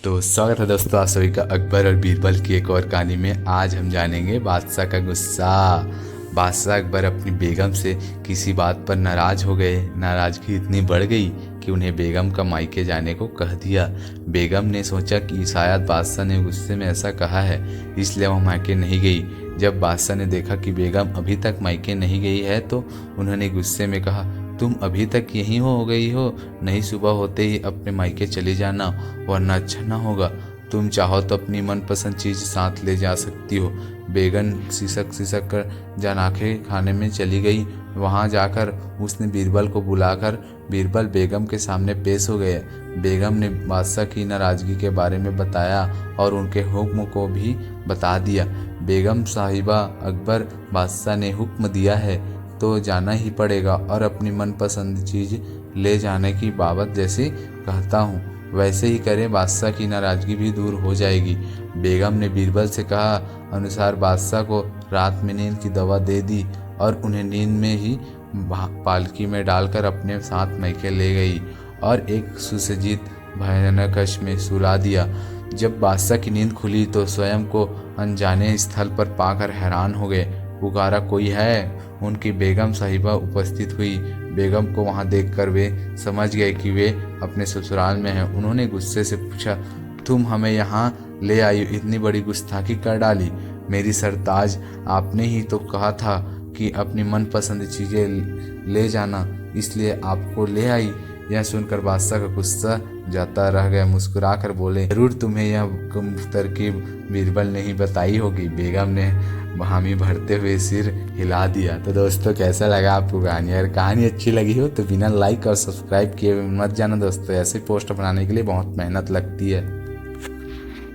तो स्वागत है दोस्तों आप सभी का अकबर और बीरबल की एक और कहानी में। आज हम जानेंगे बादशाह का गुस्सा। बादशाह अकबर अपनी बेगम से किसी बात पर नाराज हो गए। नाराजगी इतनी बढ़ गई कि उन्हें बेगम का मायके जाने को कह दिया। बेगम ने सोचा कि शायद बादशाह ने गुस्से में ऐसा कहा है, इसलिए वह मायके नहीं गई। जब बादशाह ने देखा कि बेगम अभी तक मायके नहीं गई है तो उन्होंने गुस्से में कहा, तुम अभी तक यहीं हो गई हो, नहीं सुबह होते ही अपने मायके चले जाना, वरना अच्छा ना होगा। तुम चाहो तो अपनी मनपसंद चीज़ साथ ले जा सकती हो। बेगम सिसक सिसक कर जनाखे खाने में चली गई। वहां जाकर उसने बीरबल को बुलाकर बीरबल बेगम के सामने पेश हो गए। बेगम ने बादशाह की नाराज़गी के बारे में बताया और उनके हुक्म को भी बता दिया। बेगम साहिबा, अकबर बादशाह ने हुक्म दिया है तो जाना ही पड़ेगा और अपनी मनपसंद चीज़ ले जाने की बाबत जैसे कहता हूँ वैसे ही करें, बादशाह की नाराज़गी भी दूर हो जाएगी। बेगम ने बीरबल से कहा अनुसार बादशाह को रात में नींद की दवा दे दी और उन्हें नींद में ही पालकी में डालकर अपने साथ मैके ले गई और एक सुसज्जित भयानक कक्ष में सुला दिया। जब बादशाह की नींद खुली तो स्वयं को अनजाने स्थल पर पाकर हैरान हो गए। पुकारा, कोई है? उनकी बेगम साहिबा उपस्थित हुई। बेगम को वहां देखकर वे समझ गए कि वे अपने ससुराल में हैं। उन्होंने गुस्से से पूछा, तुम हमें यहाँ ले आई, इतनी बड़ी गुस्ताखी कर डाली। मेरी सरताज, आपने ही तो कहा था कि अपनी मनपसंद चीज़ें ले जाना, इसलिए आपको ले आई। यह सुनकर बादशाह का गुस्सा जाता रह गया। मुस्कुराकर बोले, जरूर तुम्हें यह तरकीब बीरबल ने ही बताई होगी। बेगम ने हामी भरते हुए सिर हिला दिया। तो दोस्तों कैसा लगा आपको कहानी? अगर कहानी अच्छी लगी हो तो बिना लाइक और सब्सक्राइब किए मत जाना दोस्तों, ऐसे पोस्ट बनाने के लिए बहुत मेहनत लगती है।